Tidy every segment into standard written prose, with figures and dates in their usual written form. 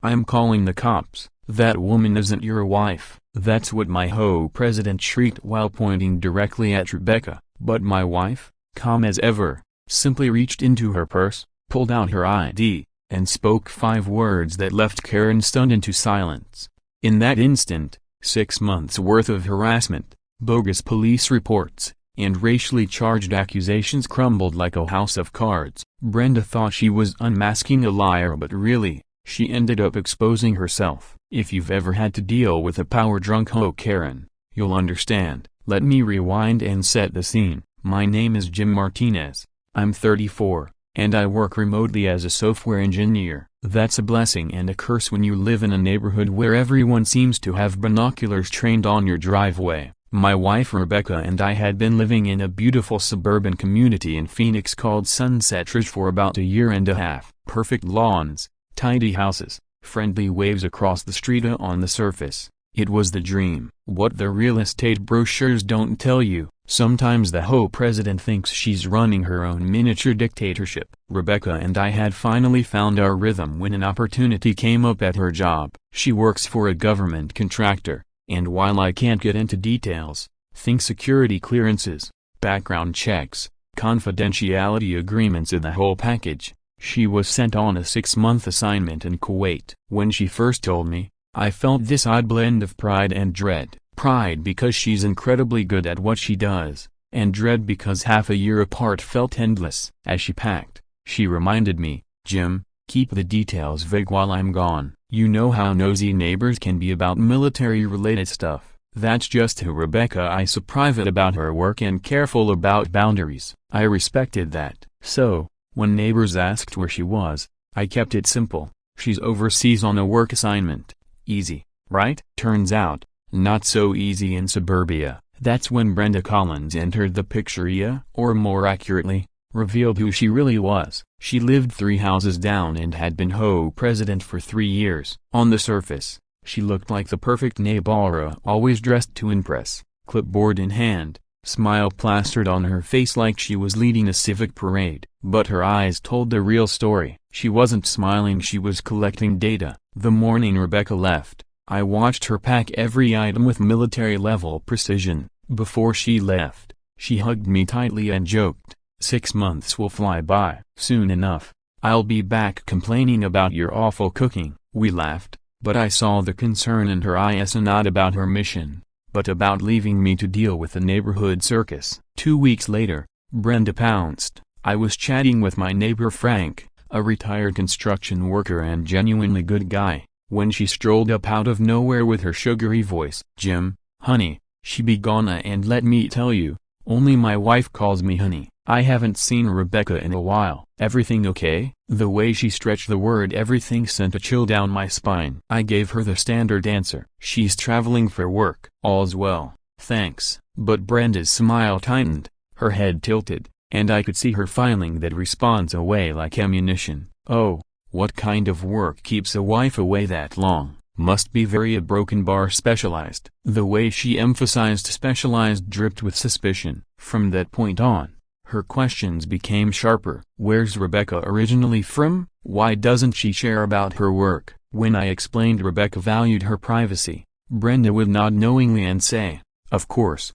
I'm calling the cops. That woman isn't your wife." That's what my HOA president shrieked while pointing directly at Rebecca. But my wife, calm as ever, simply reached into her purse, pulled out her ID, and spoke 5 words that left Karen stunned into silence. In that instant, 6 months' worth of harassment, bogus police reports, and racially charged accusations crumbled like a house of cards. Brenda thought she was unmasking a liar, but really, she ended up exposing herself. If you've ever had to deal with a power-drunk HOA Karen, you'll understand. Let me rewind and set the scene. My name is Jim Martinez. I'm 34, and I work remotely as a software engineer. That's a blessing and a curse when you live in a neighborhood where everyone seems to have binoculars trained on your driveway. My wife Rebecca and I had been living in a beautiful suburban community in Phoenix called Sunset Ridge for about a year and a half. Perfect lawns, tidy houses, friendly waves across the street. On the surface, it was the dream. What the real estate brochures don't tell you, sometimes the HOA president thinks she's running her own miniature dictatorship. Rebecca and I had finally found our rhythm when an opportunity came up at her job. She works for a government contractor, and while I can't get into details, think security clearances, background checks, confidentiality agreements in the whole package, she was sent on a 6-month assignment in Kuwait. When she first told me, I felt this odd blend of pride and dread. Pride because she's incredibly good at what she does, and dread because half a year apart felt endless. As she packed, she reminded me, "Jim, keep the details vague while I'm gone. You know how nosy neighbors can be about military-related stuff." That's just who Rebecca is, so private about her work and careful about boundaries. I respected that. So, when neighbors asked where she was, I kept it simple. She's overseas on a work assignment. Easy, right? Turns out, not so easy in suburbia. That's when Brenda Collins entered the picture, or more accurately, revealed who she really was. She lived 3 houses down and had been HOA president for 3 years. On the surface, she looked like the perfect neighbor, always dressed to impress, clipboard in hand, smile plastered on her face like she was leading a civic parade. But her eyes told the real story. She wasn't smiling, she was collecting data. The morning Rebecca left, I watched her pack every item with military-level precision. Before she left, she hugged me tightly and joked, "6 months will fly by. Soon enough, I'll be back complaining about your awful cooking." We laughed, but I saw the concern in her eyes, not about her mission, but about leaving me to deal with the neighborhood circus. 2 weeks later, Brenda pounced. I was chatting with my neighbor Frank, a retired construction worker and genuinely good guy, when she strolled up out of nowhere with her sugary voice. "Jim, honey," she began, "and let me tell you, only my wife calls me honey. I haven't seen Rebecca in a while. Everything okay?" The way she stretched the word everything sent a chill down my spine. I gave her the standard answer. "She's traveling for work." "All's well, thanks." But Brenda's smile tightened, her head tilted, and I could see her filing that response away like ammunition. "Oh, what kind of work keeps a wife away that long? Must be very a broken bar specialized." The way she emphasized specialized dripped with suspicion. From that point on, her questions became sharper. "Where's Rebecca originally from? Why doesn't she share about her work?" When I explained Rebecca valued her privacy, Brenda would nod knowingly and say, of course,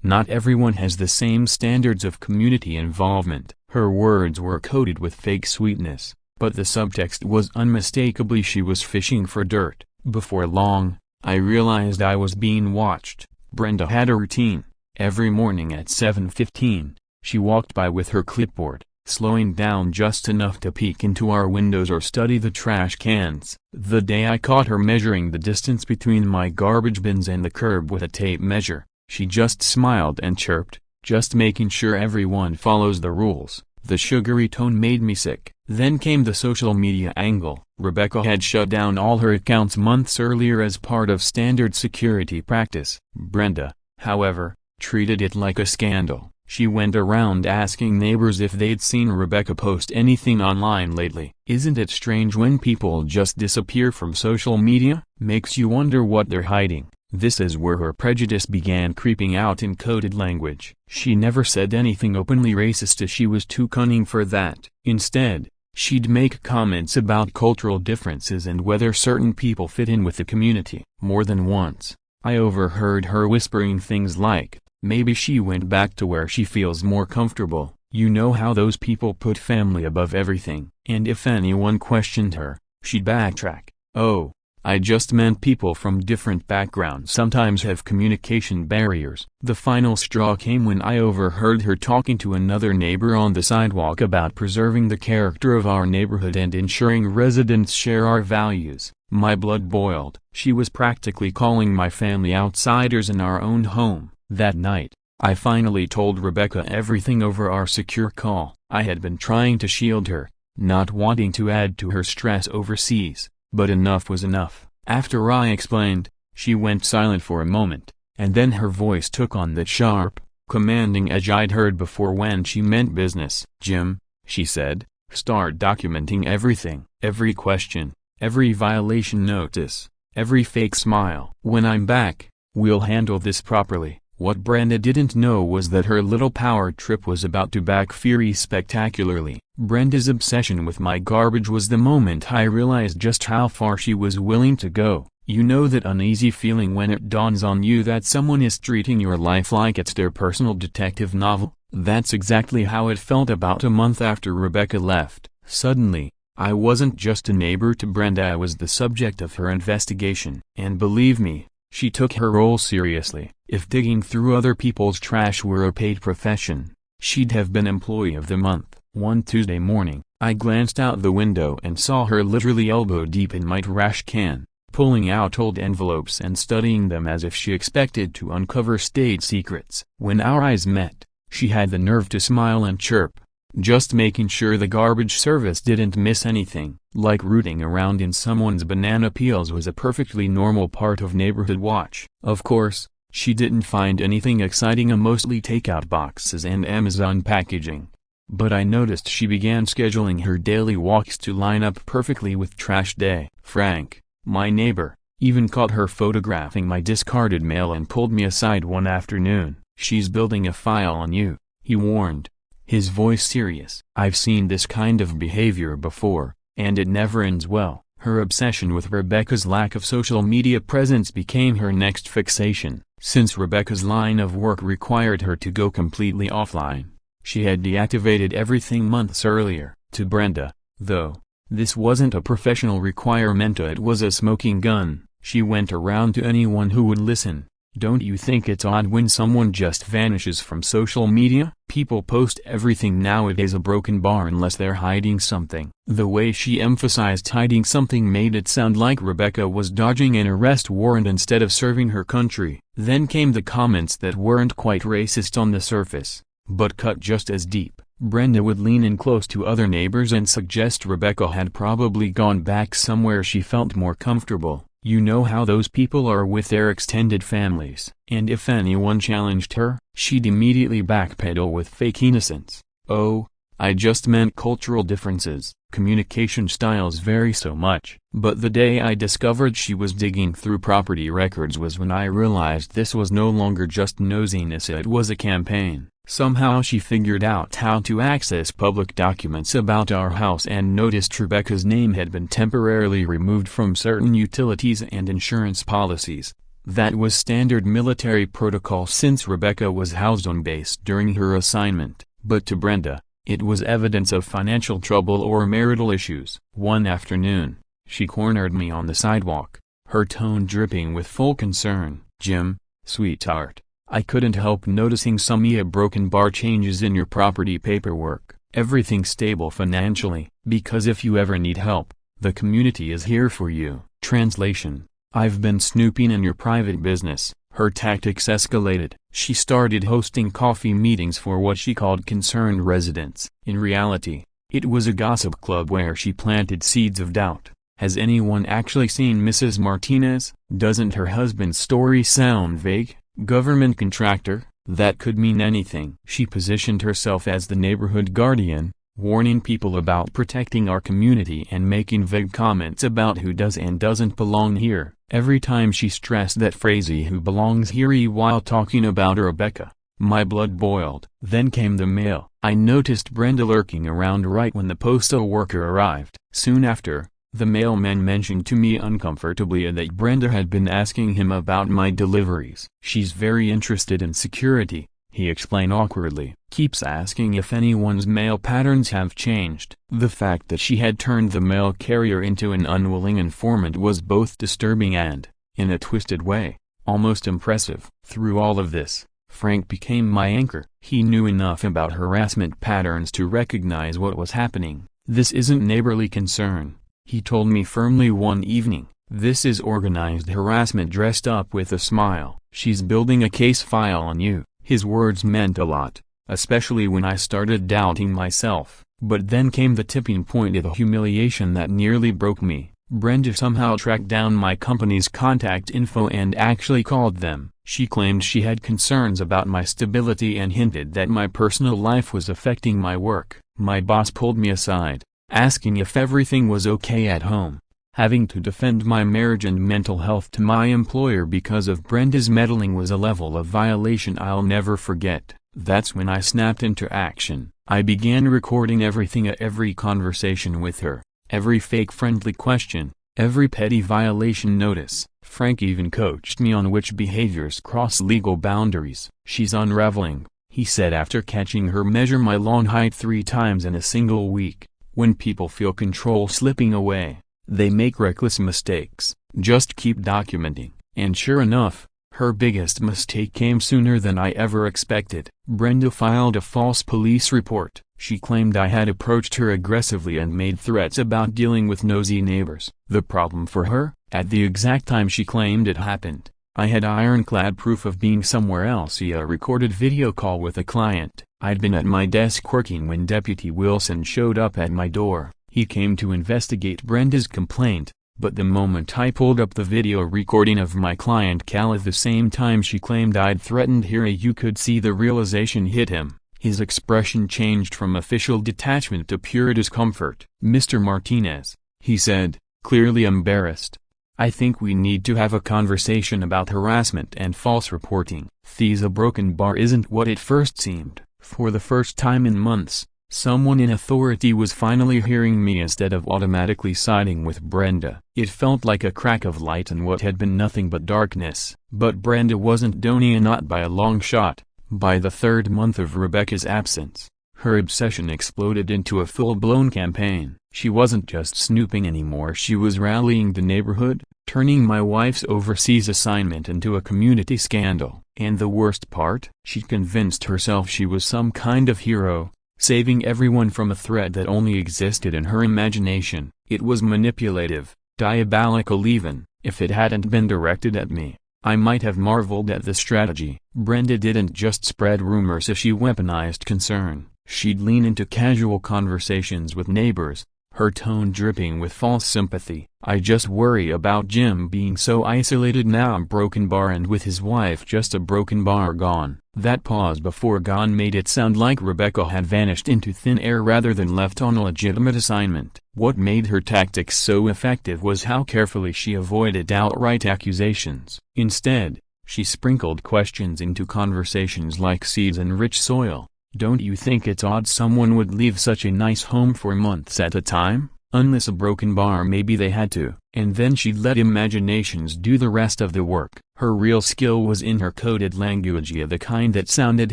not everyone has the same standards of community involvement." Her words were coated with fake sweetness, but the subtext was unmistakably she was fishing for dirt. Before long, I realized I was being watched. Brenda had a routine. Every morning at 7:15, she walked by with her clipboard, slowing down just enough to peek into our windows or study the trash cans. The day I caught her measuring the distance between my garbage bins and the curb with a tape measure, she just smiled and chirped, "Just making sure everyone follows the rules." The sugary tone made me sick. Then came the social media angle. Rebecca had shut down all her accounts months earlier as part of standard security practice. Brenda, however, treated it like a scandal. She went around asking neighbors if they'd seen Rebecca post anything online lately. Isn't it strange when people just disappear from social media? Makes you wonder what they're hiding. This is where her prejudice began creeping out in coded language. She never said anything openly racist, as she was too cunning for that. Instead, She'd make comments about cultural differences and whether certain people fit in with the community. More than once, I overheard her whispering things like, maybe she went back to where she feels more comfortable. You know how those people put family above everything. And if anyone questioned her, she'd backtrack. Oh, I just meant people from different backgrounds sometimes have communication barriers. The final straw came when I overheard her talking to another neighbor on the sidewalk about preserving the character of our neighborhood and ensuring residents share our values. My blood boiled. She was practically calling my family outsiders in our own home. That night, I finally told Rebecca everything over our secure call. I had been trying to shield her, not wanting to add to her stress overseas. But enough was enough. After I explained, she went silent for a moment, and then her voice took on that sharp, commanding edge I'd heard before when she meant business. Jim, she said, start documenting everything. Every question, every violation notice, every fake smile. When I'm back, we'll handle this properly. What Brenda didn't know was that her little power trip was about to backfire spectacularly. Brenda's obsession with my garbage was the moment I realized just how far she was willing to go. You know that uneasy feeling when it dawns on you that someone is treating your life like it's their personal detective novel? That's exactly how it felt about a month after Rebecca left. Suddenly, I wasn't just a neighbor to Brenda, I was the subject of her investigation. And believe me, she took her role seriously. If digging through other people's trash were a paid profession, she'd have been Employee of the Month. One Tuesday morning, I glanced out the window and saw her literally elbow deep in my trash can, pulling out old envelopes and studying them as if she expected to uncover state secrets. When our eyes met, she had the nerve to smile and chirp, just making sure the garbage service didn't miss anything. Like rooting around in someone's banana peels was a perfectly normal part of neighborhood watch. Of course, she didn't find anything exciting, mostly takeout boxes and Amazon packaging. But I noticed she began scheduling her daily walks to line up perfectly with trash day. Frank, my neighbor, even caught her photographing my discarded mail and pulled me aside one afternoon. She's building a file on you, he warned, his voice serious. I've seen this kind of behavior before, and it never ends well. Her obsession with Rebecca's lack of social media presence became her next fixation. Since Rebecca's line of work required her to go completely offline, she had deactivated everything months earlier. To Brenda, though, this wasn't a professional requirement, it was a smoking gun. She went around to anyone who would listen. Don't you think it's odd when someone just vanishes from social media? People post everything nowadays, a broken bar, unless they're hiding something. The way she emphasized hiding something made it sound like Rebecca was dodging an arrest warrant instead of serving her country. Then came the comments that weren't quite racist on the surface, but cut just as deep. Brenda would lean in close to other neighbors and suggest Rebecca had probably gone back somewhere she felt more comfortable. You know how those people are with their extended families. And if anyone challenged her, she'd immediately backpedal with fake innocence. Oh, I just meant cultural differences. Communication styles vary so much. But the day I discovered she was digging through property records was when I realized this was no longer just nosiness, it was a campaign. Somehow she figured out how to access public documents about our house and noticed Rebecca's name had been temporarily removed from certain utilities and insurance policies. That was standard military protocol since Rebecca was housed on base during her assignment. But to Brenda, it was evidence of financial trouble or marital issues. One afternoon, she cornered me on the sidewalk, her tone dripping with full concern. Jim, sweetheart, I couldn't help noticing some broken bar changes in your property paperwork. Everything's stable financially, because if you ever need help, the community is here for you. Translation: I've been snooping in your private business. Her tactics escalated. She started hosting coffee meetings for what she called concerned residents. In reality, it was a gossip club where she planted seeds of doubt. Has anyone actually seen Mrs. Martinez? Doesn't her husband's story sound vague? Government contractor? That could mean anything. She positioned herself as the neighborhood guardian, warning people about protecting our community and making vague comments about who does and doesn't belong here. Every time she stressed that phrase, who belongs here, while talking about Rebecca, My blood boiled. Then came the mail. I noticed Brenda lurking around right when the postal worker arrived. Soon after, the mailman mentioned to me uncomfortably that Brenda had been asking him about my deliveries. "She's very interested in security," he explained awkwardly. "Keeps asking if anyone's mail patterns have changed." The fact that she had turned the mail carrier into an unwilling informant was both disturbing and, in a twisted way, almost impressive. Through all of this, Frank became my anchor. He knew enough about harassment patterns to recognize what was happening. "This isn't neighborly concern," he told me firmly one evening. "This is organized harassment dressed up with a smile. She's building a case file on you." His words meant a lot, especially when I started doubting myself. But then came the tipping point of the humiliation that nearly broke me. Brenda somehow tracked down my company's contact info and actually called them. She claimed she had concerns about my stability and hinted that my personal life was affecting my work. My boss pulled me aside, asking if everything was okay at home. Having to defend my marriage and mental health to my employer because of Brenda's meddling was a level of violation I'll never forget. That's when I snapped into action. I began recording everything, every conversation with her, every fake friendly question, every petty violation notice. Frank even coached me on which behaviors cross legal boundaries. "She's unraveling," he said after catching her measure my long height 3 times in a single week. "When people feel control slipping away, they make reckless mistakes. Just keep documenting." And sure enough, her biggest mistake came sooner than I ever expected. Brenda filed a false police report. She claimed I had approached her aggressively and made threats about dealing with nosy neighbors. The problem for her, at the exact time she claimed it happened, I had ironclad proof of being somewhere else via a recorded video call with a client. I'd been at my desk working when Deputy Wilson showed up at my door. He came to investigate Brenda's complaint, but the moment I pulled up the video recording of my client Cal at the same time she claimed I'd threatened her, you could see the realization hit him. His expression changed from official detachment to pure discomfort. "Mr. Martinez," he said, clearly embarrassed, "I think we need to have a conversation about harassment and false reporting." A broken bar isn't what it first seemed. For the first time in months, someone in authority was finally hearing me instead of automatically siding with Brenda. It felt like a crack of light in what had been nothing but darkness. But Brenda wasn't Donia, not by a long shot. By the 3rd month of Rebecca's absence, her obsession exploded into a full-blown campaign. She wasn't just snooping anymore, she was rallying the neighborhood, turning my wife's overseas assignment into a community scandal. And the worst part? She convinced herself she was some kind of hero, saving everyone from a threat that only existed in her imagination. It was manipulative, diabolical even. If it hadn't been directed at me, I might have marveled at the strategy. Brenda didn't just spread rumors, she weaponized concern. She'd lean into casual conversations with neighbors, her tone dripping with false sympathy. "I just worry about Jim being so isolated now." Broken bar, and with his wife just a broken bar gone. That pause before gone made it sound like Rebecca had vanished into thin air rather than left on a legitimate assignment. What made her tactics so effective was how carefully she avoided outright accusations. Instead, she sprinkled questions into conversations like seeds in rich soil. "Don't you think it's odd someone would leave such a nice home for months at a time? Unless a broken bar, maybe they had to." And then she'd let imaginations do the rest of the work. Her real skill was in her coded language, the kind that sounded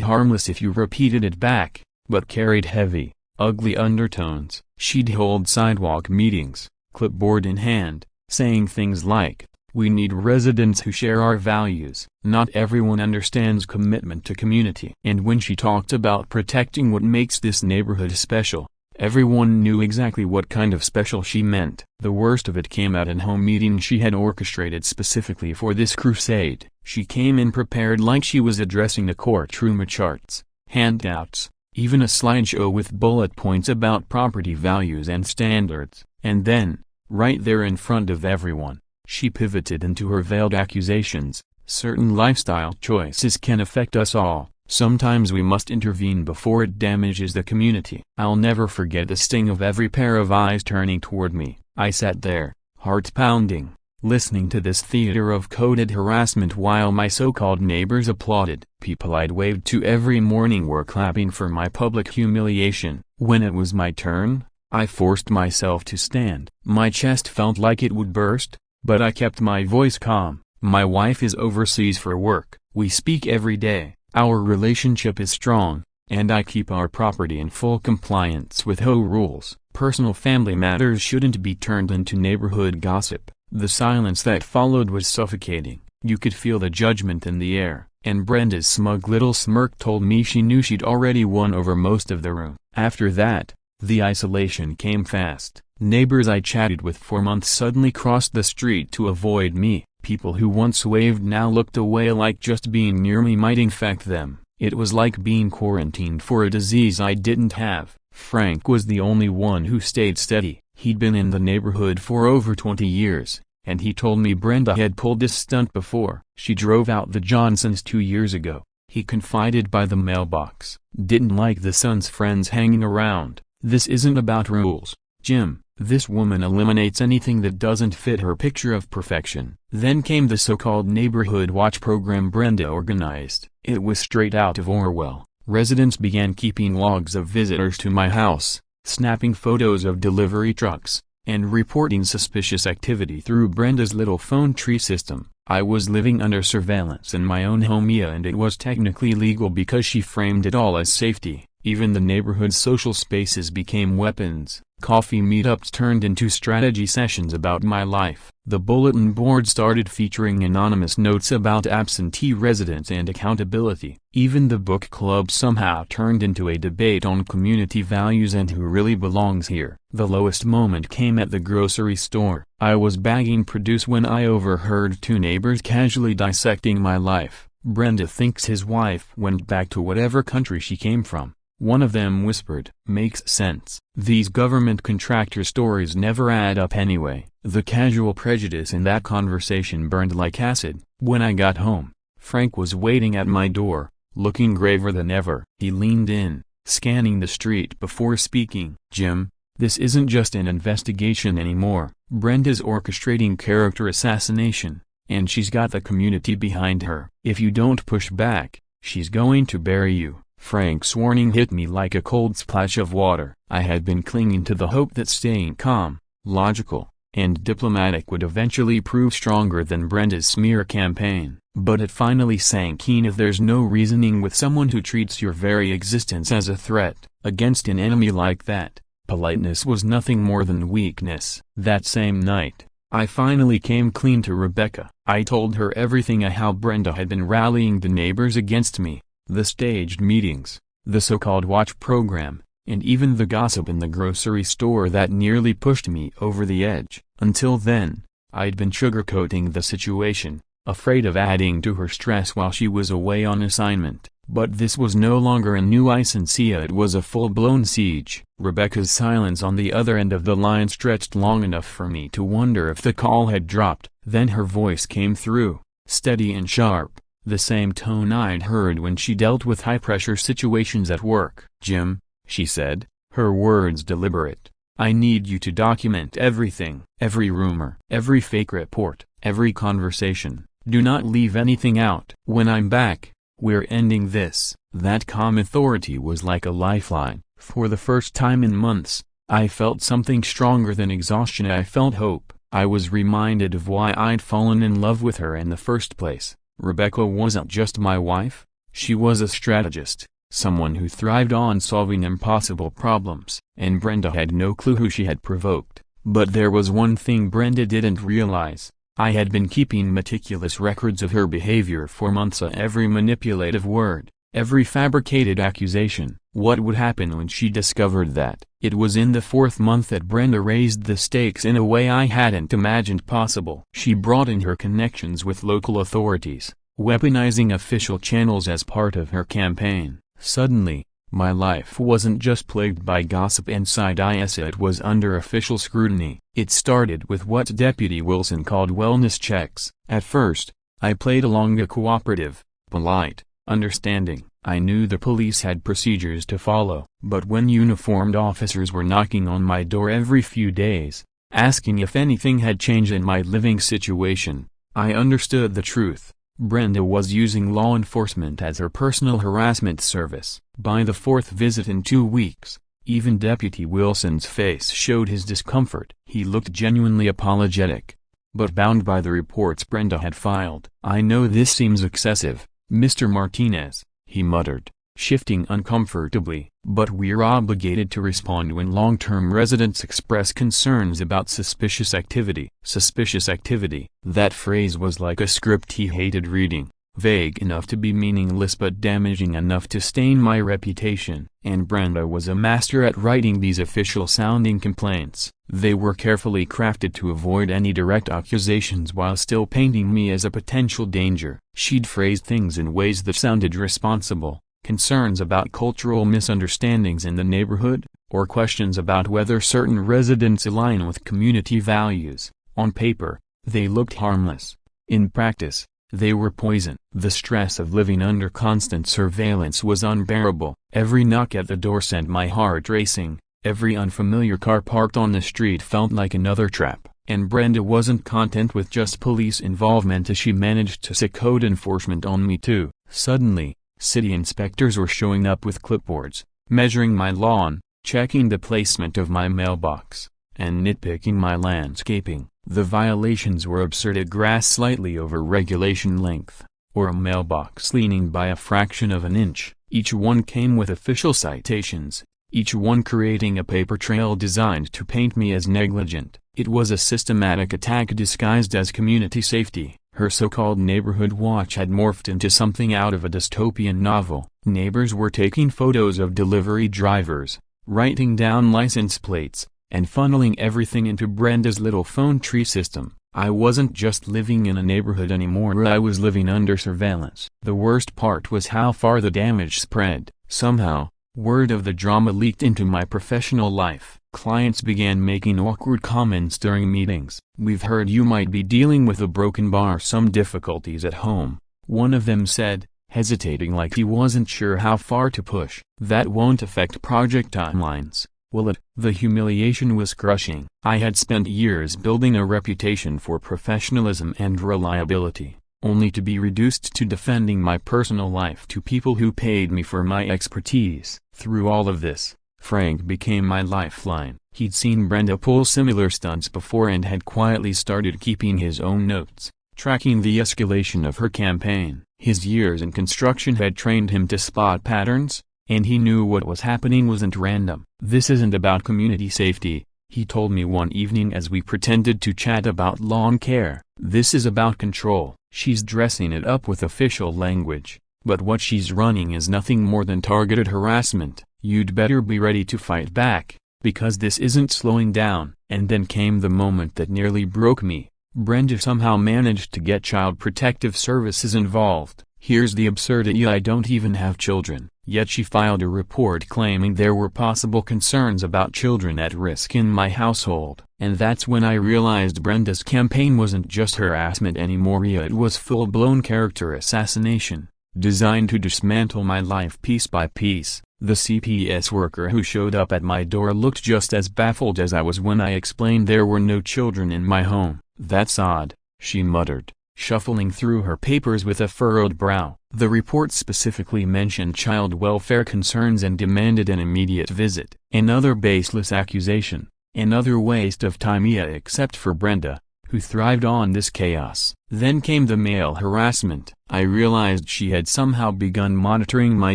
harmless if you repeated it back, but carried heavy, ugly undertones. She'd hold sidewalk meetings, clipboard in hand, saying things like, "We need residents who share our values." Not everyone understands commitment to community. And when she talked about protecting what makes this neighborhood special, everyone knew exactly what kind of special she meant. The worst of it came at an home meeting she had orchestrated specifically for this crusade. She came in prepared like she was addressing a courtroom. Charts, handouts, even a slideshow with bullet points about property values and standards. And then, right there in front of everyone, she pivoted into her veiled accusations. "Certain lifestyle choices can affect us all. Sometimes we must intervene before it damages the community." I'll never forget the sting of every pair of eyes turning toward me. I sat there, heart pounding, listening to this theater of coded harassment while my so-called neighbors applauded. People I'd waved to every morning were clapping for my public humiliation. When it was my turn, I forced myself to stand. My chest felt like it would burst, but I kept my voice calm. My wife is overseas for work. We speak every day. Our relationship is strong, and I keep our property in full compliance with HOA rules. Personal family matters shouldn't be turned into neighborhood gossip. The silence that followed was suffocating. You could feel the judgment in the air, and Brenda's smug little smirk told me she knew she'd already won over most of the room. After that, the isolation came fast. Neighbors I chatted with for months suddenly crossed the street to avoid me. People who once waved now looked away, like just being near me might infect them. It was like being quarantined for a disease I didn't have. Frank was the only one who stayed steady. He'd been in the neighborhood for over 20 years, and he told me Brenda had pulled this stunt before. She drove out the Johnsons 2 years ago. He confided by the mailbox. Didn't like the son's friends hanging around. This isn't about rules, Jim. This woman eliminates anything that doesn't fit her picture of perfection. Then came the so-called neighborhood watch program Brenda organized. It was straight out of Orwell. Residents began keeping logs of visitors to my house, snapping photos of delivery trucks, and reporting suspicious activity through Brenda's little phone tree system. I was living under surveillance in my own home, and it was technically legal because she framed it all as safety. Even the neighborhood social spaces became weapons. Coffee meetups turned into strategy sessions about my life. The bulletin board started featuring anonymous notes about absentee residents and accountability. Even the book club somehow turned into a debate on community values and who really belongs here. The lowest moment came at the grocery store. I was bagging produce when I overheard two neighbors casually dissecting my life. Brenda thinks his wife went back to whatever country she came from. One of them whispered, "Makes sense." These government contractor stories never add up anyway. The casual prejudice in that conversation burned like acid. When I got home, Frank was waiting at my door, looking graver than ever. He leaned in, scanning the street before speaking. "Jim, this isn't just an investigation anymore. Brenda's orchestrating character assassination, and she's got the community behind her. If you don't push back, she's going to bury you." Frank's warning hit me like a cold splash of water. I had been clinging to the hope that staying calm, logical, and diplomatic would eventually prove stronger than Brenda's smear campaign. But it finally sank in. If there's no reasoning with someone who treats your very existence as a threat, against an enemy like that, politeness was nothing more than weakness. That same night, I finally came clean to Rebecca. I told her everything: how Brenda had been rallying the neighbors against me, the staged meetings, the so-called watch program, and even the gossip in the grocery store that nearly pushed me over the edge. Until then, I'd been sugarcoating the situation, afraid of adding to her stress while she was away on assignment. But this was no longer a nuisance, it was a full-blown siege. Rebecca's silence on the other end of the line stretched long enough for me to wonder if the call had dropped. Then her voice came through, steady and sharp. The same tone I'd heard when she dealt with high-pressure situations at work. "Jim," she said, her words deliberate, "I need you to document everything. Every rumor, every fake report, every conversation. Do not leave anything out. When I'm back, we're ending this." That calm authority was like a lifeline. For the first time in months, I felt something stronger than exhaustion. I felt hope. I was reminded of why I'd fallen in love with her in the first place. Rebecca wasn't just my wife, she was a strategist, someone who thrived on solving impossible problems. And Brenda had no clue who she had provoked. But there was one thing Brenda didn't realize. I had been keeping meticulous records of her behavior for months. Every manipulative word, every fabricated accusation. What would happen when she discovered that? It was in the 4th month that Brenda raised the stakes in a way I hadn't imagined possible. She brought in her connections with local authorities, weaponizing official channels as part of her campaign. Suddenly, my life wasn't just plagued by gossip and side eyes, it was under official scrutiny. It started with what Deputy Wilson called wellness checks. At first, I played along, a cooperative, polite, understanding. I knew the police had procedures to follow. But when uniformed officers were knocking on my door every few days, asking if anything had changed in my living situation. I understood the truth. Brenda was using law enforcement as her personal harassment service. By the fourth visit in 2 weeks, even Deputy Wilson's face showed his discomfort. He looked genuinely apologetic, but bound by the reports Brenda had filed. "I know this seems excessive, Mr. Martinez," he muttered, shifting uncomfortably, "but we're obligated to respond when long-term residents express concerns about suspicious activity." Suspicious activity. That phrase was like a script he hated reading, vague enough to be meaningless but damaging enough to stain my reputation. And Brenda was a master at writing these official-sounding complaints. They were carefully crafted to avoid any direct accusations while still painting me as a potential danger. She'd phrase things in ways that sounded responsible. Concerns about cultural misunderstandings in the neighborhood, or questions about whether certain residents align with community values. On paper, they looked harmless. In practice, they were poison. The stress of living under constant surveillance was unbearable. Every knock at the door sent my heart racing. Every unfamiliar car parked on the street felt like another trap. And Brenda wasn't content with just police involvement as she managed to sic code enforcement on me too. Suddenly, city inspectors were showing up with clipboards, measuring my lawn, checking the placement of my mailbox, and nitpicking my landscaping. The violations were absurd: a grass slightly over regulation length, or a mailbox leaning by a fraction of an inch. Each one came with official citations, each one creating a paper trail designed to paint me as negligent. It was a systematic attack disguised as community safety. Her so-called neighborhood watch had morphed into something out of a dystopian novel. Neighbors were taking photos of delivery drivers, writing down license plates, and funneling everything into Brenda's little phone tree system. I wasn't just living in a neighborhood anymore, I was living under surveillance. The worst part was how far the damage spread. Somehow, word of the drama leaked into my professional life. Clients began making awkward comments during meetings. "We've heard you might be dealing with a broken bar, some difficulties at home," one of them said, hesitating like he wasn't sure how far to push. "That won't affect project timelines, will it?" The humiliation was crushing. I had spent years building a reputation for professionalism and reliability, only to be reduced to defending my personal life to people who paid me for my expertise. Through all of this, Frank became my lifeline. He'd seen Brenda pull similar stunts before and had quietly started keeping his own notes, tracking the escalation of her campaign. His years in construction had trained him to spot patterns, and he knew what was happening wasn't random. "This isn't about community safety," he told me one evening as we pretended to chat about lawn care. "This is about control." She's dressing it up with official language, but what she's running is nothing more than targeted harassment. "You'd better be ready to fight back, because this isn't slowing down." And then came the moment that nearly broke me. Brenda somehow managed to get Child Protective Services involved. Here's the absurdity: I don't even have children, yet she filed a report claiming there were possible concerns about children at risk in my household. And that's when I realized Brenda's campaign wasn't just harassment anymore, it was full-blown character assassination, designed to dismantle my life piece by piece. The CPS worker who showed up at my door looked just as baffled as I was when I explained there were no children in my home. "That's odd," she muttered, shuffling through her papers with a furrowed brow. The report specifically mentioned child welfare concerns and demanded an immediate visit. Another baseless accusation, another waste of time, except for Brenda, who thrived on this chaos. Then came the mail harassment. I realized she had somehow begun monitoring my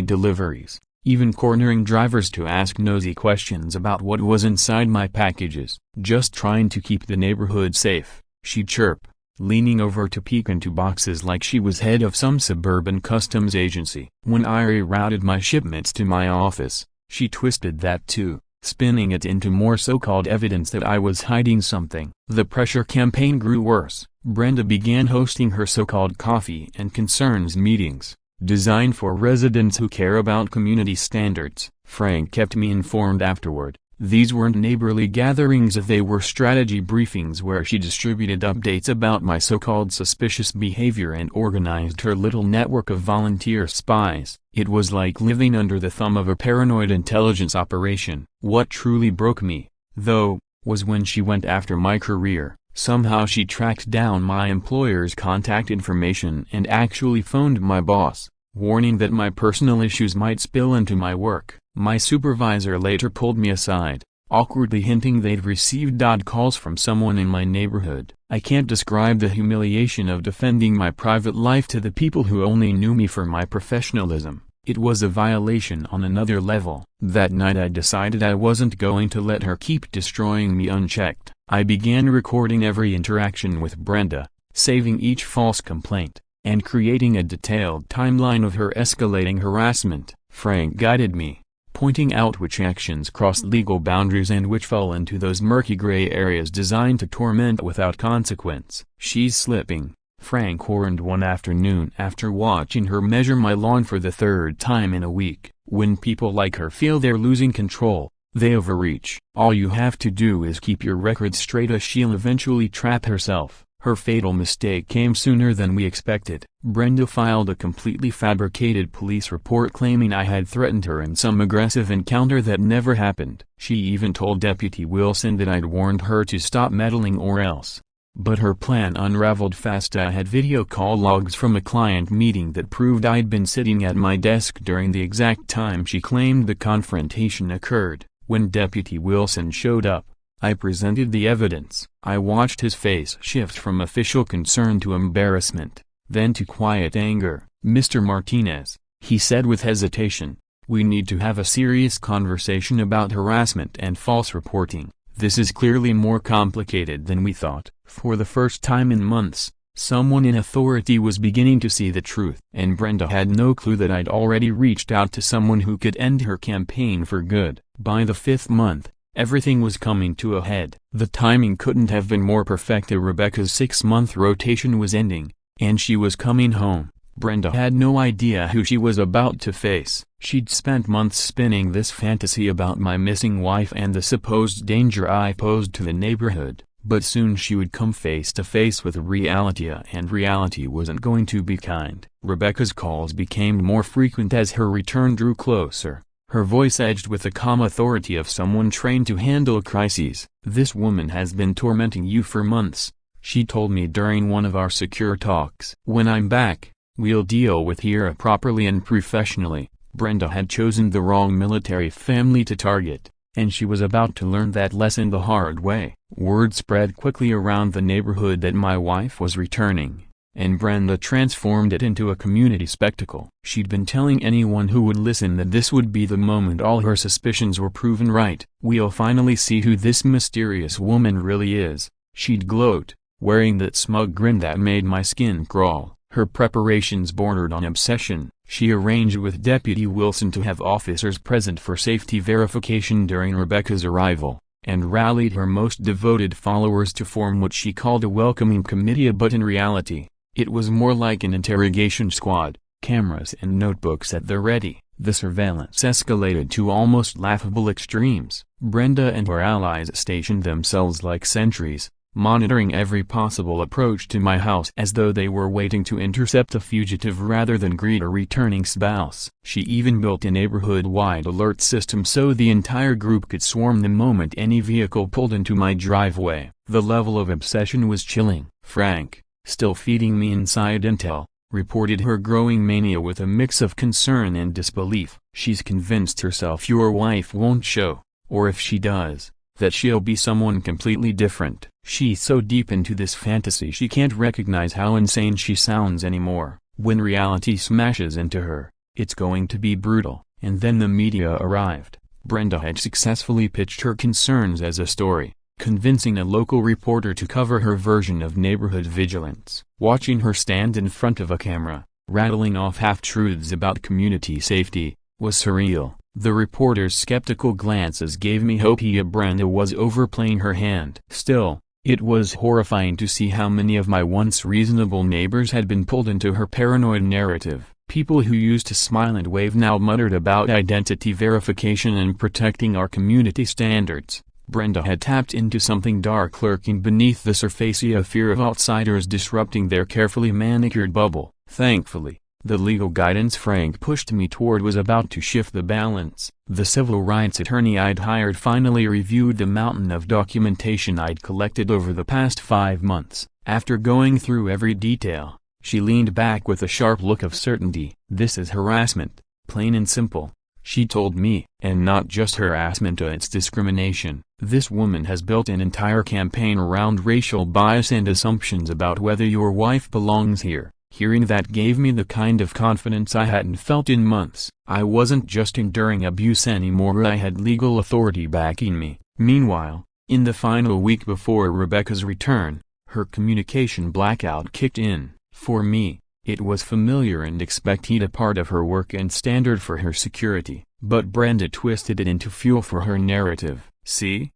deliveries, even cornering drivers to ask nosy questions about what was inside my packages. "Just trying to keep the neighborhood safe," she'd chirp, leaning over to peek into boxes like she was head of some suburban customs agency. When I rerouted my shipments to my office, she twisted that too, spinning it into more so-called evidence that I was hiding something. The pressure campaign grew worse. Brenda began hosting her so-called coffee and concerns meetings, designed for residents who care about community standards. Frank kept me informed afterward. These weren't neighborly gatherings, they were strategy briefings where she distributed updates about my so-called suspicious behavior and organized her little network of volunteer spies. It was like living under the thumb of a paranoid intelligence operation. What truly broke me, though, was when she went after my career. Somehow she tracked down my employer's contact information and actually phoned my boss, warning that my personal issues might spill into my work. My supervisor later pulled me aside, awkwardly hinting they'd received odd calls from someone in my neighborhood. I can't describe the humiliation of defending my private life to the people who only knew me for my professionalism. It was a violation on another level. That night I decided I wasn't going to let her keep destroying me unchecked. I began recording every interaction with Brenda, saving each false complaint, and creating a detailed timeline of her escalating harassment. Frank guided me, pointing out which actions crossed legal boundaries and which fell into those murky gray areas designed to torment without consequence. "She's slipping," Frank warned one afternoon after watching her measure my lawn for the third time in a week. "When people like her feel they're losing control, they overreach. All you have to do is keep your record straight, or she'll eventually trap herself." Her fatal mistake came sooner than we expected. Brenda filed a completely fabricated police report claiming I had threatened her in some aggressive encounter that never happened. She even told Deputy Wilson that I'd warned her to stop meddling or else. But her plan unraveled fast. I had video call logs from a client meeting that proved I'd been sitting at my desk during the exact time she claimed the confrontation occurred. When Deputy Wilson showed up, I presented the evidence. I watched his face shift from official concern to embarrassment, then to quiet anger. "Mr. Martinez," he said with hesitation, "we need to have a serious conversation about harassment and false reporting. This is clearly more complicated than we thought." For the first time in months, someone in authority was beginning to see the truth. And Brenda had no clue that I'd already reached out to someone who could end her campaign for good. By the 5th month, everything was coming to a head. The timing couldn't have been more perfect. Rebecca's 6-month rotation was ending, and she was coming home. Brenda had no idea who she was about to face. She'd spent months spinning this fantasy about my missing wife and the supposed danger I posed to the neighborhood. But soon she would come face to face with reality, and reality wasn't going to be kind. Rebecca's calls became more frequent as her return drew closer, her voice edged with the calm authority of someone trained to handle crises. "This woman has been tormenting you for months," she told me during one of our secure talks. "When I'm back, we'll deal with her properly and professionally." Brenda had chosen the wrong military family to target, and she was about to learn that lesson the hard way. Word spread quickly around the neighborhood that my wife was returning, and Brenda transformed it into a community spectacle. She'd been telling anyone who would listen that this would be the moment all her suspicions were proven right. "We'll finally see who this mysterious woman really is," she'd gloat, wearing that smug grin that made my skin crawl. Her preparations bordered on obsession. She arranged with Deputy Wilson to have officers present for safety verification during Rebecca's arrival, and rallied her most devoted followers to form what she called a welcoming committee. But in reality, it was more like an interrogation squad, cameras and notebooks at the ready. The surveillance escalated to almost laughable extremes. Brenda and her allies stationed themselves like sentries, monitoring every possible approach to my house as though they were waiting to intercept a fugitive rather than greet a returning spouse. She even built a neighborhood-wide alert system so the entire group could swarm the moment any vehicle pulled into my driveway. The level of obsession was chilling. Frank, still feeding me inside intel, reported her growing mania with a mix of concern and disbelief. "She's convinced herself your wife won't show, or if she does, that she'll be someone completely different. She's so deep into this fantasy she can't recognize how insane she sounds anymore. When reality smashes into her, it's going to be brutal." And then the media arrived. Brenda had successfully pitched her concerns as a story, convincing a local reporter to cover her version of neighborhood vigilance. Watching her stand in front of a camera, rattling off half-truths about community safety, was surreal. The reporter's skeptical glances gave me hope Brenda was overplaying her hand. Still, it was horrifying to see how many of my once reasonable neighbors had been pulled into her paranoid narrative. People who used to smile and wave now muttered about identity verification and protecting our community standards. Brenda had tapped into something dark lurking beneath the surface, a fear of outsiders disrupting their carefully manicured bubble. Thankfully, The legal guidance Frank pushed me toward was about to shift the balance. The civil rights attorney I'd hired finally reviewed the mountain of documentation I'd collected over the past 5 months. After going through every detail, she leaned back with a sharp look of certainty. "This is harassment, plain and simple," she told me. "And not just harassment, it's discrimination. This woman has built an entire campaign around racial bias and assumptions about whether your wife belongs here." Hearing that gave me the kind of confidence I hadn't felt in months. I wasn't just enduring abuse anymore, I had legal authority backing me. Meanwhile, in the final week before Rebecca's return, her communication blackout kicked in. For me, it was familiar and expected, a part of her work and standard for her security. But Brenda twisted it into fuel for her narrative. "See?"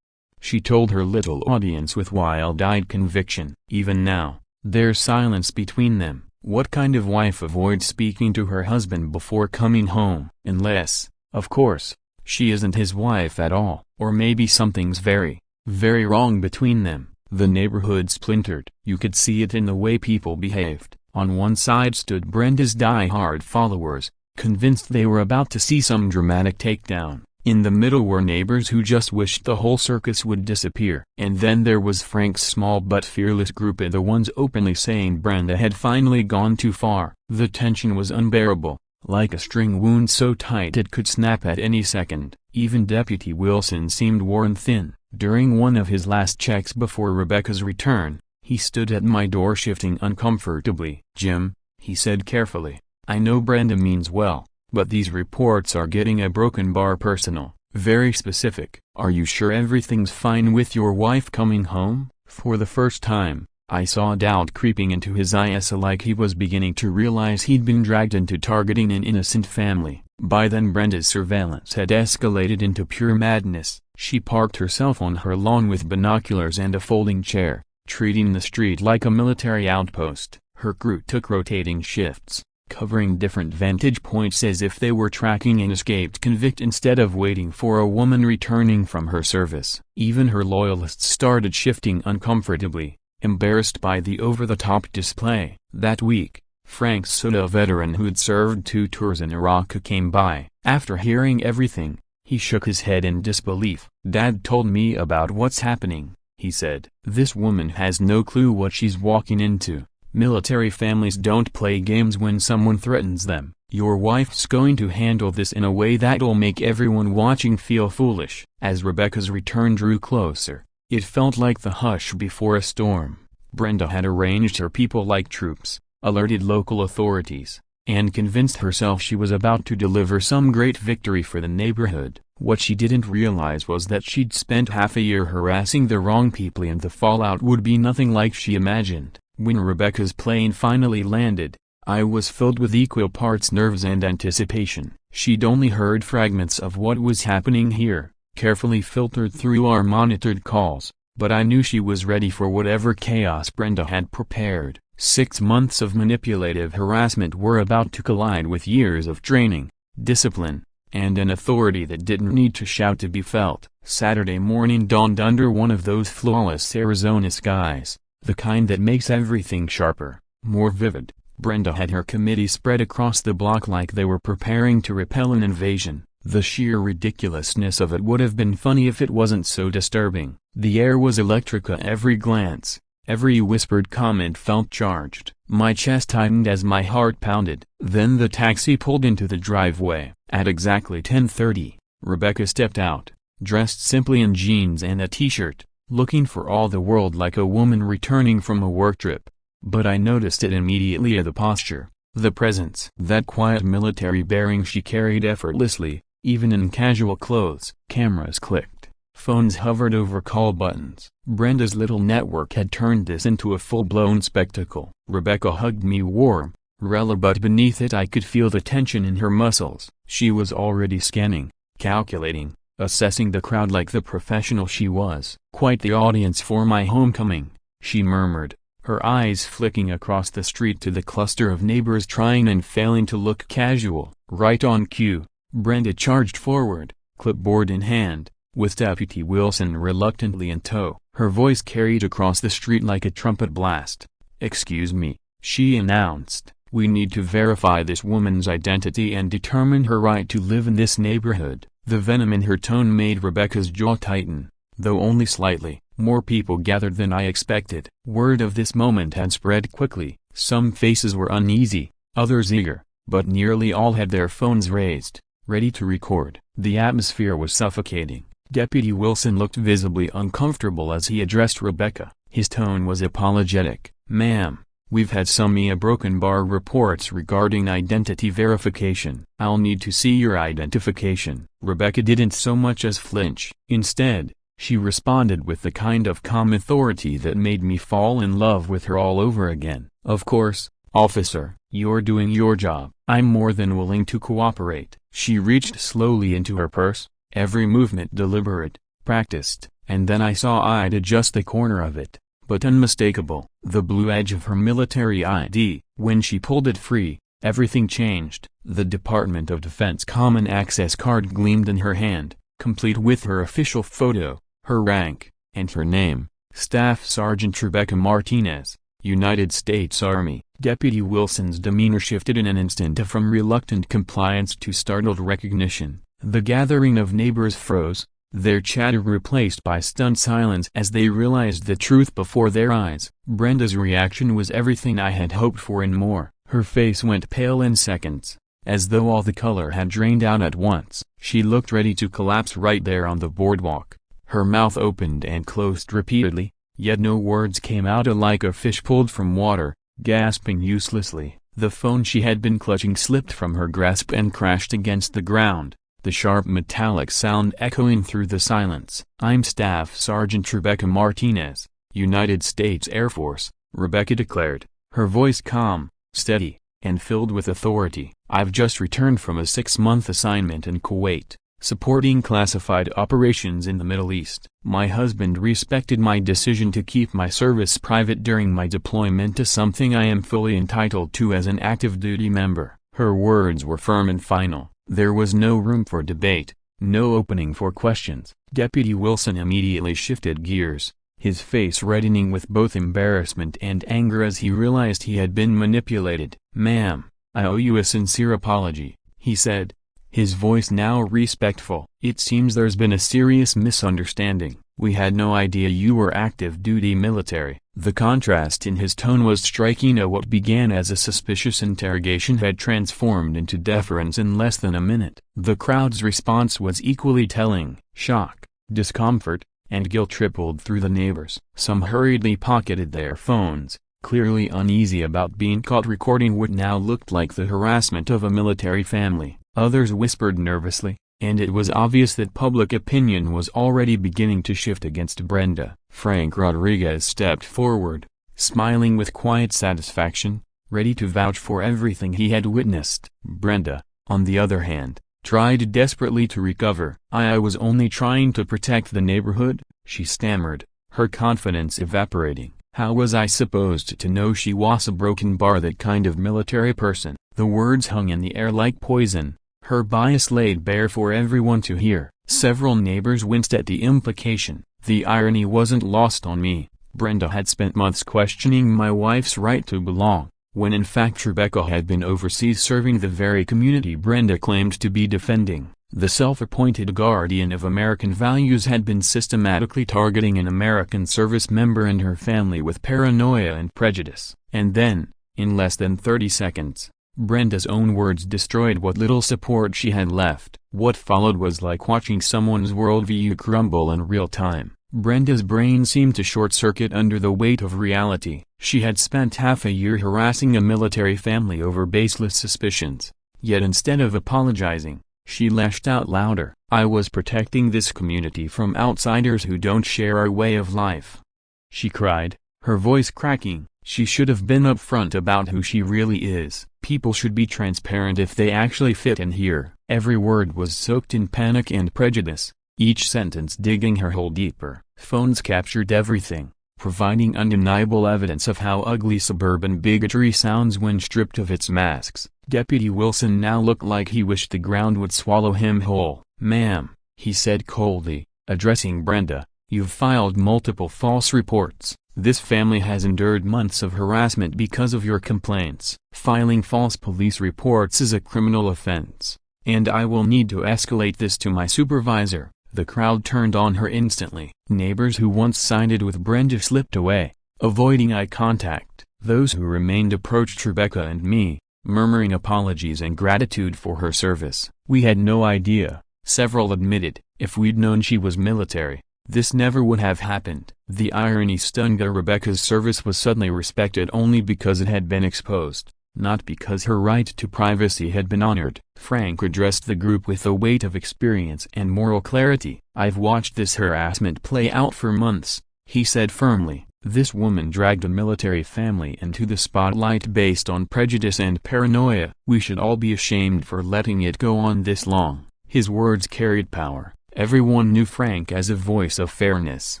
she told her little audience with wild-eyed conviction. "Even now, there's silence between them. What kind of wife avoids speaking to her husband before coming home? Unless, of course, she isn't his wife at all. Or maybe something's very, very wrong between them." The neighborhood splintered. You could see it in the way people behaved. On one side stood Brenda's die-hard followers, convinced they were about to see some dramatic takedown. In the middle were neighbors who just wished the whole circus would disappear. And then there was Frank's small but fearless group, the ones openly saying Brenda had finally gone too far. The tension was unbearable, like a string wound so tight it could snap at any second. Even Deputy Wilson seemed worn thin. During one of his last checks before Rebecca's return, he stood at my door shifting uncomfortably. "Jim," he said carefully, "I know Brenda means well, but these reports are getting a broken bar personal, very specific. Are you sure everything's fine with your wife coming home?" For the first time, I saw doubt creeping into his eyes, like he was beginning to realize he'd been dragged into targeting an innocent family. By then Brenda's surveillance had escalated into pure madness. She parked herself on her lawn with binoculars and a folding chair, treating the street like a military outpost. Her crew took rotating shifts, covering different vantage points as if they were tracking an escaped convict instead of waiting for a woman returning from her service. Even her loyalists started shifting uncomfortably, embarrassed by the over-the-top display. That week, Frank Soda, a veteran who'd served 2 tours in Iraq, came by. After hearing everything, he shook his head in disbelief. "Dad told me about what's happening," he said. "This woman has no clue what she's walking into. Military families don't play games when someone threatens them. Your wife's going to handle this in a way that'll make everyone watching feel foolish." As Rebecca's return drew closer, it felt like the hush before a storm. Brenda had arranged her people like troops, alerted local authorities, and convinced herself she was about to deliver some great victory for the neighborhood. What she didn't realize was that she'd spent half a year harassing the wrong people, and the fallout would be nothing like she imagined. When Rebecca's plane finally landed, I was filled with equal parts nerves and anticipation. She'd only heard fragments of what was happening here, carefully filtered through our monitored calls, but I knew she was ready for whatever chaos Brenda had prepared. 6 months of manipulative harassment were about to collide with years of training, discipline, and an authority that didn't need to shout to be felt. Saturday morning dawned under one of those flawless Arizona skies, the kind that makes everything sharper, more vivid. Brenda had her committee spread across the block like they were preparing to repel an invasion. The sheer ridiculousness of it would have been funny if it wasn't so disturbing. The air was electric. Every glance, every whispered comment felt charged. My chest tightened as my heart pounded. Then the taxi pulled into the driveway. At exactly 10:30, Rebecca stepped out, dressed simply in jeans and a t-shirt, looking for all the world like a woman returning from a work trip. But I noticed it immediately: the posture, the presence, that quiet military bearing she carried effortlessly, even in casual clothes. Cameras clicked, phones hovered over call buttons. Brenda's little network had turned this into a full-blown spectacle. Rebecca hugged me warm, but beneath it I could feel the tension in her muscles. She was already scanning, calculating, assessing the crowd like the professional she was. "Quite the audience for my homecoming," she murmured, her eyes flicking across the street to the cluster of neighbors trying and failing to look casual. Right on cue, Brenda charged forward, clipboard in hand, with Deputy Wilson reluctantly in tow. Her voice carried across the street like a trumpet blast. "Excuse me," she announced, We need to verify this woman's identity and determine her right to live in this neighborhood." The venom in her tone made Rebecca's jaw tighten. Though only slightly, more people gathered than I expected. Word of this moment had spread quickly. Some faces were uneasy, others eager, but nearly all had their phones raised, ready to record. The atmosphere was suffocating. Deputy Wilson looked visibly uncomfortable as he addressed Rebecca. His tone was apologetic. "Ma'am, we've had some broken bar reports regarding identity verification. I'll need to see your identification." Rebecca didn't so much as flinch. Instead, she responded with the kind of calm authority that made me fall in love with her all over again. "Of course, officer, you're doing your job. I'm more than willing to cooperate." She reached slowly into her purse, every movement deliberate, practiced, and then I saw I'd adjust the corner of it, but unmistakable, the blue edge of her military ID. When she pulled it free, everything changed. The Department of Defense Common Access card gleamed in her hand, complete with her official photo, her rank, and her name, Staff Sergeant Rebecca Martinez, United States Army. Deputy Wilson's demeanor shifted in an instant from reluctant compliance to startled recognition. The gathering of neighbors froze, their chatter replaced by stunned silence as they realized the truth before their eyes. Brenda's reaction was everything I had hoped for and more. Her face went pale in seconds, as though all the color had drained out at once. She looked ready to collapse right there on the boardwalk. Her mouth opened and closed repeatedly, yet no words came out. Like a fish pulled from water, gasping uselessly. The phone she had been clutching slipped from her grasp and crashed against the ground, the sharp metallic sound echoing through the silence. "I'm Staff Sergeant Rebecca Martinez, United States Air Force," Rebecca declared, her voice calm, steady, and filled with authority. "I've just returned from a 6-month assignment in Kuwait, supporting classified operations in the Middle East. My husband respected my decision to keep my service private during my deployment, as something I am fully entitled to as an active duty member." Her words were firm and final. There was no room for debate, no opening for questions. Deputy Wilson immediately shifted gears, his face reddening with both embarrassment and anger as he realized he had been manipulated. "Ma'am, I owe you a sincere apology," he said, his voice now respectful. "It seems there's been a serious misunderstanding. We had no idea you were active duty military." The contrast in his tone was striking. What began as a suspicious interrogation had transformed into deference in less than a minute. The crowd's response was equally telling. Shock, discomfort, and guilt rippled through the neighbors. Some hurriedly pocketed their phones, clearly uneasy about being caught recording what now looked like the harassment of a military family. Others whispered nervously, and it was obvious that public opinion was already beginning to shift against Brenda. Frank Rodriguez stepped forward, smiling with quiet satisfaction, ready to vouch for everything he had witnessed. Brenda, on the other hand, tried desperately to recover. I was only trying to protect the neighborhood," she stammered, her confidence evaporating. "How was I supposed to know she was a broken bar, that kind of military person?" The words hung in the air like poison, her bias laid bare for everyone to hear. Several neighbors winced at the implication. The irony wasn't lost on me. Brenda had spent months questioning my wife's right to belong, when in fact Rebecca had been overseas serving the very community Brenda claimed to be defending. The self-appointed guardian of American values had been systematically targeting an American service member and her family with paranoia and prejudice. And then, in less than 30 seconds, Brenda's own words destroyed what little support she had left. What followed was like watching someone's worldview crumble in real time. Brenda's brain seemed to short-circuit under the weight of reality. She had spent half a year harassing a military family over baseless suspicions. Yet instead of apologizing, she lashed out louder. "I was protecting this community from outsiders who don't share our way of life," she cried, her voice cracking. She should have been upfront about who she really is. People should be transparent if they actually fit in here. Every word was soaked in panic and prejudice, each sentence digging her hole deeper. Phones captured everything, providing undeniable evidence of how ugly suburban bigotry sounds when stripped of its masks. Deputy Wilson now looked like he wished the ground would swallow him whole. "Ma'am," he said coldly, addressing Brenda, "you've filed multiple false reports. This family has endured months of harassment because of your complaints. Filing false police reports is a criminal offense, and I will need to escalate this to my supervisor." The crowd turned on her instantly. Neighbors who once sided with Brenda slipped away, avoiding eye contact. Those who remained approached Rebecca and me, murmuring apologies and gratitude for her service. "We had no idea," several admitted. "If we'd known she was military, this never would have happened." The irony stunned her. Rebecca's service was suddenly respected only because it had been exposed, not because her right to privacy had been honored. Frank addressed the group with a weight of experience and moral clarity. "I've watched this harassment play out for months," he said firmly. "This woman dragged a military family into the spotlight based on prejudice and paranoia. We should all be ashamed for letting it go on this long." His words carried power. Everyone knew Frank as a voice of fairness.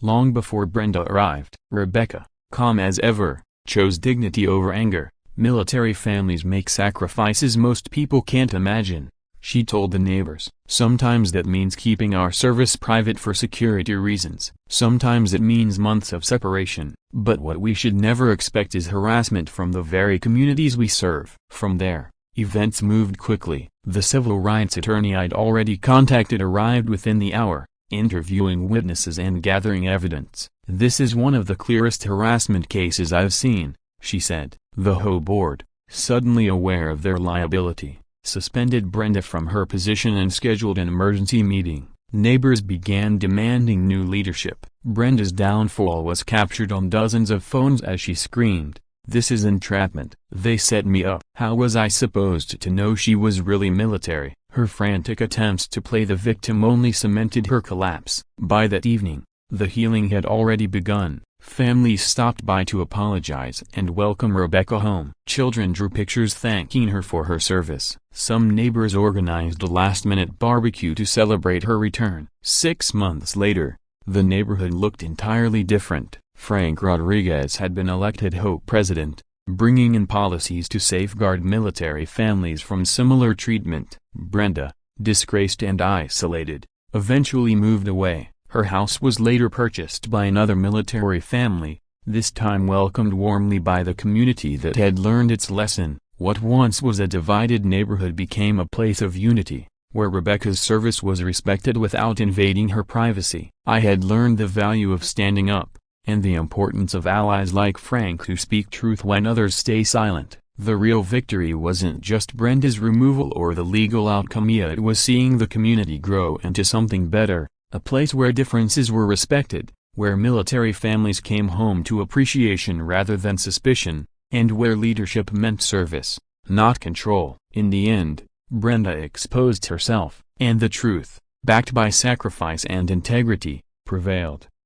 Long before Brenda arrived, Rebecca, calm as ever, chose dignity over anger. "Military families make sacrifices most people can't imagine," she told the neighbors. "Sometimes that means keeping our service private for security reasons. Sometimes it means months of separation. But what we should never expect is harassment from the very communities we serve." From there, events moved quickly. The civil rights attorney I'd already contacted arrived within the hour, interviewing witnesses and gathering evidence. "This is one of the clearest harassment cases I've seen," she said. The HOA board, suddenly aware of their liability, suspended Brenda from her position and scheduled an emergency meeting. Neighbors began demanding new leadership. Brenda's downfall was captured on dozens of phones as she screamed, "This is entrapment. They set me up." How was I supposed to know she was really military? Her frantic attempts to play the victim only cemented her collapse. By that evening, the healing had already begun. Families stopped by to apologize and welcome Rebecca home. Children drew pictures thanking her for her service. Some neighbors organized a last-minute barbecue to celebrate her return. 6 months later, the neighborhood looked entirely different. Frank Rodriguez had been elected HOA president, bringing in policies to safeguard military families from similar treatment. Brenda, disgraced and isolated, eventually moved away. Her house was later purchased by another military family, this time welcomed warmly by the community that had learned its lesson. What once was a divided neighborhood became a place of unity, where Rebecca's service was respected without invading her privacy. I had learned the value of standing up, and the importance of allies like Frank who speak truth when others stay silent. The real victory wasn't just Brenda's removal or the legal outcome, it was seeing the community grow into something better. A place where differences were respected, where military families came home to appreciation rather than suspicion, and where leadership meant service, not control. In the end, Brenda exposed herself, and the truth, backed by sacrifice and integrity, prevailed.